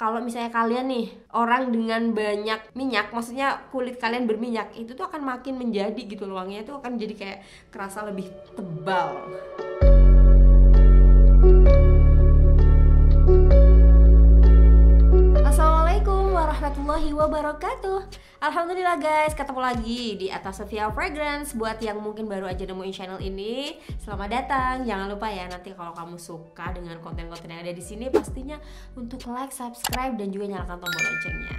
Kalau misalnya kalian nih orang dengan banyak minyak, maksudnya kulit kalian berminyak, itu tuh akan makin menjadi gitu loh, wanginya tuh akan jadi kayak kerasa lebih tebal. Assalamualaikum warahmatullahi wabarakatuh. Alhamdulillah guys, ketemu lagi di Atas Sofia Fragrance. Buat yang mungkin baru aja nemuin channel ini, selamat datang. Jangan lupa ya, nanti kalau kamu suka dengan konten-konten yang ada di sini, pastinya untuk like, subscribe, dan juga nyalakan tombol loncengnya.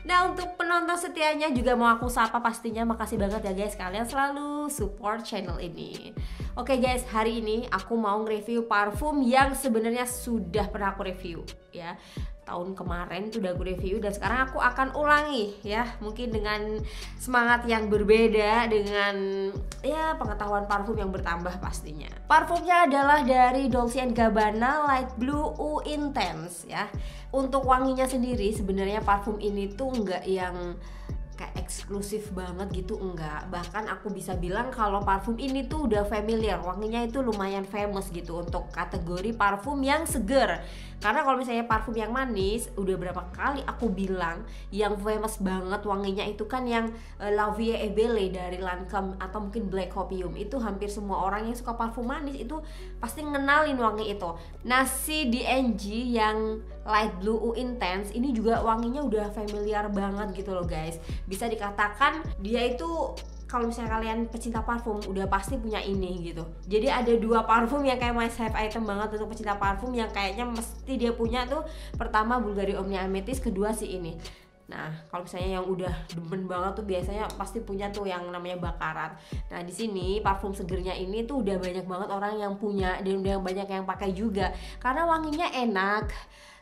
Nah, untuk penonton setianya juga mau aku sapa pastinya. Makasih banget ya guys, kalian selalu support channel ini. Oke guys, hari ini aku mau nge-review parfum yang sebenarnya sudah pernah aku review ya. Tahun kemarin tuh udah aku review, dan sekarang aku akan ulangi ya, mungkin dengan semangat yang berbeda, dengan ya pengetahuan parfum yang bertambah pastinya. Parfumnya adalah dari Dolce & Gabbana Light Blue Eau Intense ya. Untuk wanginya sendiri sebenarnya parfum ini tuh enggak yang kayak eksklusif banget gitu, enggak. Bahkan aku bisa bilang kalau parfum ini tuh udah familiar, wanginya itu lumayan famous gitu untuk kategori parfum yang seger. Karena kalau misalnya parfum yang manis, udah berapa kali aku bilang yang famous banget wanginya itu kan yang La Vie et Belle dari Lancôme atau mungkin Black Opium. Itu hampir semua orang yang suka parfum manis itu pasti ngenalin wangi itu. Nah, si DNG yang Light Blue Eau Intense ini juga wanginya udah familiar banget gitu loh guys. Bisa dikatakan dia itu, kalau misalnya kalian pecinta parfum udah pasti punya ini gitu. Jadi ada dua parfum yang kayak must have item banget untuk pecinta parfum, yang kayaknya mesti dia punya tuh. Pertama Bulgari Omnia Amethyst, kedua si ini. Nah, kalau misalnya yang udah demen banget tuh biasanya pasti punya tuh yang namanya Baccarat. Nah, di sini parfum segernya ini tuh udah banyak banget orang yang punya, dan udah banyak yang pakai juga karena wanginya enak.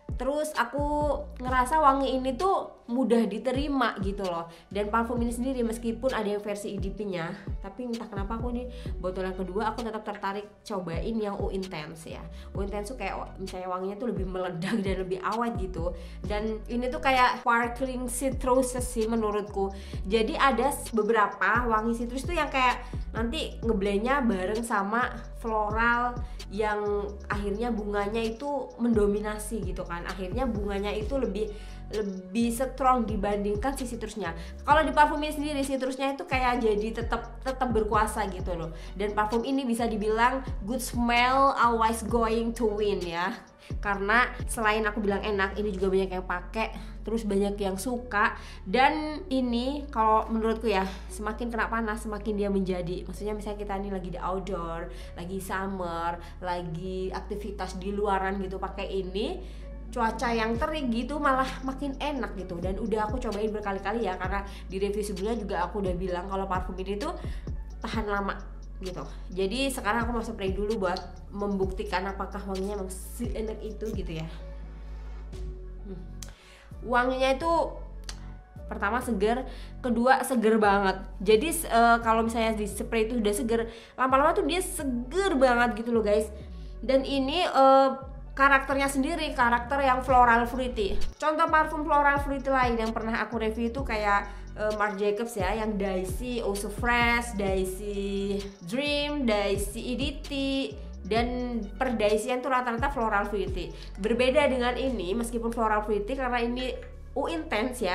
Terus aku ngerasa wangi ini tuh mudah diterima gitu loh. Dan parfum ini sendiri meskipun ada yang versi EDP-nya, tapi entah kenapa aku nih botol yang kedua aku tetap tertarik cobain yang Eau Intense ya. Eau Intense tuh kayak misalnya wanginya tuh lebih meledak dan lebih awet gitu. Dan ini tuh kayak sparkling citrus sih menurutku. Jadi ada beberapa wangi citrus tuh yang kayak nanti ngeblendnya bareng sama floral yang akhirnya bunganya itu mendominasi gitu kan. Akhirnya bunganya itu lebih strong dibandingkan si citrusnya. Kalau di parfum ini sendiri citrusnya itu kayak jadi tetap berkuasa gitu loh. Dan parfum ini bisa dibilang good smell always going to win ya. Karena selain aku bilang enak, ini juga banyak yang pakai, terus banyak yang suka. Dan ini kalau menurutku ya, semakin kena panas semakin dia menjadi. Maksudnya misalnya kita ini lagi di outdoor, lagi summer, lagi aktivitas di luaran gitu, pakai ini, cuaca yang terik gitu malah makin enak gitu. Dan udah aku cobain berkali-kali ya, karena di review sebelumnya juga aku udah bilang kalau parfum ini tuh tahan lama gitu. Jadi sekarang aku mau spray dulu buat membuktikan apakah wanginya emang seenak itu gitu ya. Wanginya itu pertama seger, kedua seger banget. Jadi kalau misalnya di spray itu udah seger, lama-lama tuh dia seger banget gitu loh guys. Dan ini karakternya sendiri karakter yang floral fruity. Contoh parfum floral fruity lain yang pernah aku review itu kayak Marc Jacobs ya, yang Daisy Oh So Fresh, Daisy Dream, Daisy EDT, dan per Daisy-an tuh rata-rata floral fruity. Berbeda dengan ini, meskipun floral fruity karena ini Eau Intense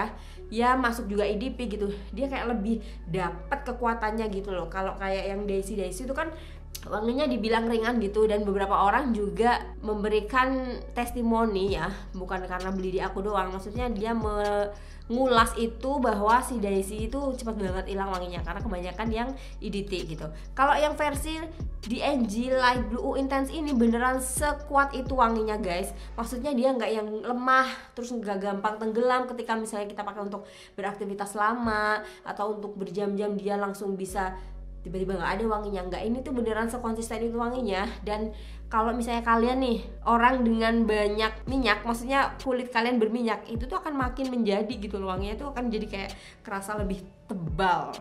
ya masuk juga EDP gitu. Dia kayak lebih dapat kekuatannya gitu loh. Kalau kayak yang Daisy itu kan wanginya dibilang ringan gitu, dan beberapa orang juga memberikan testimoni ya, bukan karena beli di aku doang. Maksudnya dia mengulas itu bahwa si Daisy itu cepat banget hilang wanginya karena kebanyakan yang EDT gitu. Kalau yang versi DNG Light Blue Eau Intense ini beneran sekuat itu wanginya guys. Maksudnya dia nggak yang lemah, terus nggak gampang tenggelam ketika misalnya kita pakai untuk beraktivitas lama atau untuk berjam-jam, dia langsung bisa tiba-tiba nggak ada wanginya. Nggak, ini tuh beneran sekonsisten itu wanginya. Dan kalau misalnya kalian nih orang dengan banyak minyak, maksudnya kulit kalian berminyak, itu tuh akan makin menjadi gitu loh, wanginya tuh akan jadi kayak kerasa lebih tebal.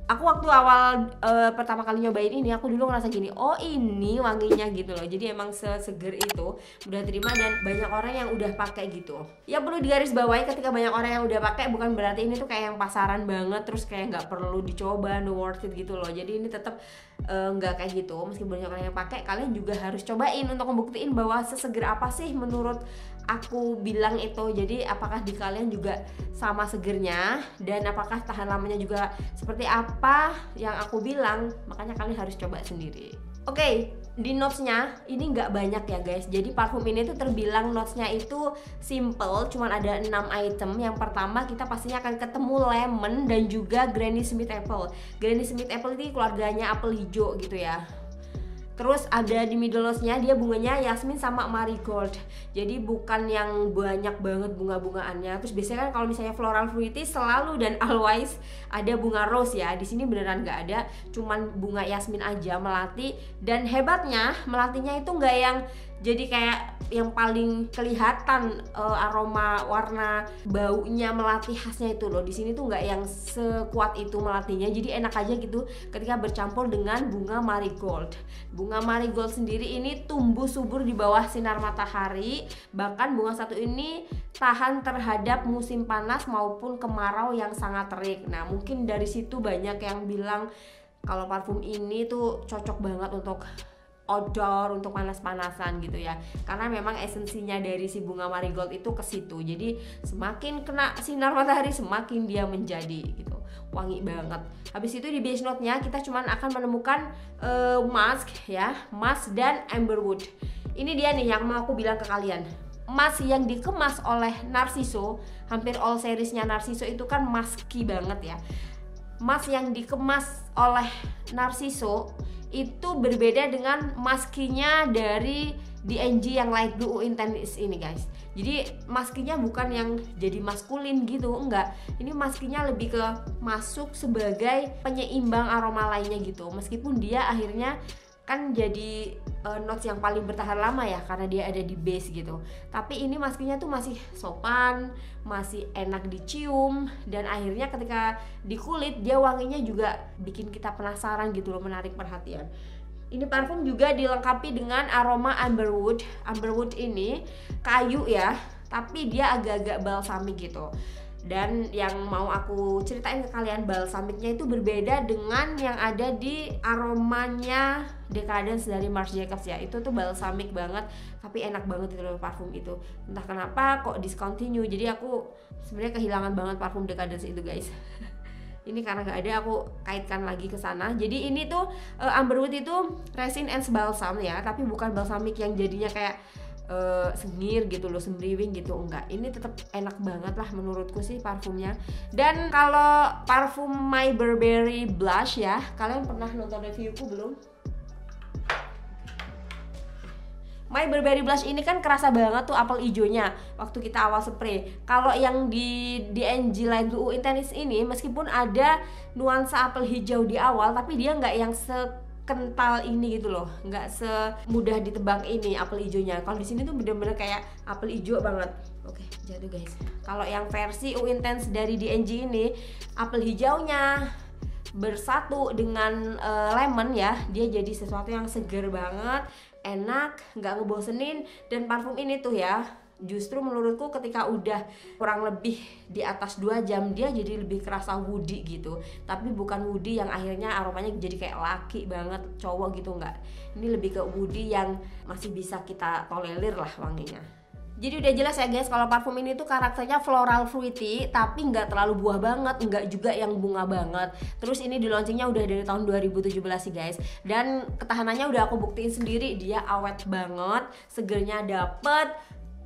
Aku waktu awal pertama kali nyobain ini, aku dulu ngerasa gini, oh ini wanginya gitu loh. Jadi emang seseger itu, udah terima, dan banyak orang yang udah pakai gitu. Ya perlu digarisbawahi, ketika banyak orang yang udah pakai bukan berarti ini tuh kayak yang pasaran banget, terus kayak nggak perlu dicoba, no worth it gitu loh. Jadi ini tetap nggak kayak gitu. Meskipun banyak orang yang pakai, kalian juga harus cobain untuk membuktiin bahwa seseger apa sih menurut aku bilang itu. Jadi apakah di kalian juga sama segernya, dan apakah tahan lamanya juga seperti apa yang aku bilang, makanya kalian harus coba sendiri. Oke, di notesnya ini nggak banyak ya guys. Jadi parfum ini tuh terbilang notesnya itu simple, cuman ada 6 item. Yang pertama kita pastinya akan ketemu lemon dan juga Granny Smith apple. Granny Smith apple ini keluarganya apel hijau gitu ya. Terus ada di middle notesnya dia bunganya yasmin sama marigold. Jadi bukan yang banyak banget bunga-bungaannya. Terus biasanya kan kalau misalnya floral fruity selalu dan always ada bunga rose ya. Di sini beneran nggak ada, cuman bunga yasmin aja, melati. Dan hebatnya melatinya itu nggak yang jadi kayak yang paling kelihatan aroma warna baunya melati khasnya itu loh. Di sini tuh nggak yang sekuat itu melatinya, jadi enak aja gitu ketika bercampur dengan bunga marigold. Bunga marigold sendiri ini tumbuh subur di bawah sinar matahari. Bahkan bunga satu ini tahan terhadap musim panas maupun kemarau yang sangat terik. Nah mungkin dari situ banyak yang bilang kalau parfum ini tuh cocok banget untuk outdoor, untuk panas-panasan gitu ya, karena memang esensinya dari si bunga marigold itu ke situ. Jadi semakin kena sinar matahari semakin dia menjadi gitu wangi banget. Habis itu di base note-nya kita cuman akan menemukan musk ya, musk dan amberwood. Ini dia nih yang mau aku bilang ke kalian. Musk yang dikemas oleh Narciso, hampir all seriesnya Narciso itu kan musky banget ya. Musk yang dikemas oleh Narciso itu berbeda dengan maskinya dari DNG yang light blue intense ini guys. Jadi maskinya bukan yang jadi maskulin gitu, enggak. Ini maskinya lebih ke masuk sebagai penyeimbang aroma lainnya gitu. Meskipun dia akhirnya kan jadi notes yang paling bertahan lama ya karena dia ada di base gitu. Tapi ini maskinya tuh masih sopan, masih enak dicium, dan akhirnya ketika di kulit dia wanginya juga bikin kita penasaran gitu loh, menarik perhatian. Ini parfum juga dilengkapi dengan aroma amberwood. Amberwood ini kayu ya, tapi dia agak-agak balsamik gitu. Dan yang mau aku ceritain ke kalian, balsamiknya itu berbeda dengan yang ada di aromanya Decadence dari Marc Jacobs ya. Itu tuh balsamik banget, tapi enak banget itu loh parfum itu. Entah kenapa kok discontinue, jadi aku sebenarnya kehilangan banget parfum Decadence itu guys. Ini karena nggak ada, aku kaitkan lagi ke sana. Jadi ini tuh amberwood itu resin and balsam ya, tapi bukan balsamik yang jadinya kayak sengir gitu loh, sembriwing gitu, enggak. Ini tetap enak banget lah menurutku sih parfumnya. Dan kalau parfum My Burberry Blush ya, kalian pernah nonton reviewku belum? My Burberry Blush ini kan kerasa banget tuh apel hijaunya waktu kita awal spray. Kalau yang di DNG Light Blue Intense ini meskipun ada nuansa apel hijau di awal, tapi dia nggak yang kental ini gitu loh, nggak semudah ditebak ini apel hijaunya. Kalau di sini tuh bener-bener kayak apel hijau banget. Oke, jatuh guys. Kalau yang versi U Intense dari DNG ini, apel hijaunya bersatu dengan lemon ya, dia jadi sesuatu yang seger banget, enak, nggak ngebosenin. Dan parfum ini tuh ya, justru menurutku ketika udah kurang lebih di atas 2 jam dia jadi lebih kerasa woody gitu. Tapi bukan woody yang akhirnya aromanya jadi kayak laki banget, cowok gitu, enggak. Ini lebih ke woody yang masih bisa kita tolerir lah wanginya. Jadi udah jelas ya guys, kalau parfum ini tuh karakternya floral fruity, tapi nggak terlalu buah banget, nggak juga yang bunga banget. Terus ini di launchingnya udah dari tahun 2017 sih guys. Dan ketahanannya udah aku buktiin sendiri, dia awet banget, segernya dapet.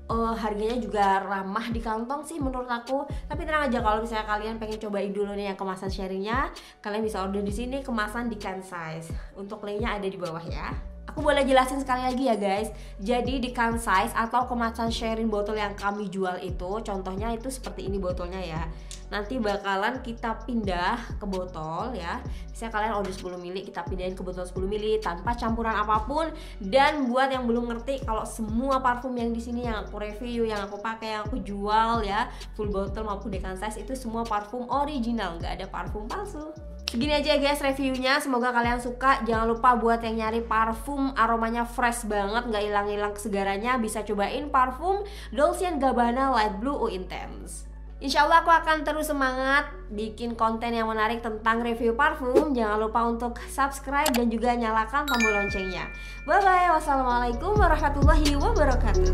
Harganya juga ramah di kantong sih menurut aku. Tapi tenang aja, kalau misalnya kalian pengen cobain dulu nih yang kemasan sharingnya, kalian bisa order di sini kemasan di can size. Untuk linknya ada di bawah ya. Aku boleh jelasin sekali lagi ya guys. Jadi di can size atau kemasan sharing botol yang kami jual itu, contohnya itu seperti ini botolnya ya. Nanti bakalan kita pindah ke botol ya. Misalnya kalian order 10 ml, kita pindahin ke botol 10 ml tanpa campuran apapun. Dan buat yang belum ngerti, kalau semua parfum yang di sini yang aku review, yang aku pakai, yang aku jual ya, full bottle maupun di can size itu semua parfum original, nggak ada parfum palsu. Segini aja ya guys reviewnya, semoga kalian suka. Jangan lupa buat yang nyari parfum aromanya fresh banget, nggak hilang-hilang kesegarannya, bisa cobain parfum Dolce & Gabbana Light Blue Eau Intense. Insya Allah aku akan terus semangat bikin konten yang menarik tentang review parfum. Jangan lupa untuk subscribe dan juga nyalakan tombol loncengnya. Bye bye, wassalamualaikum warahmatullahi wabarakatuh.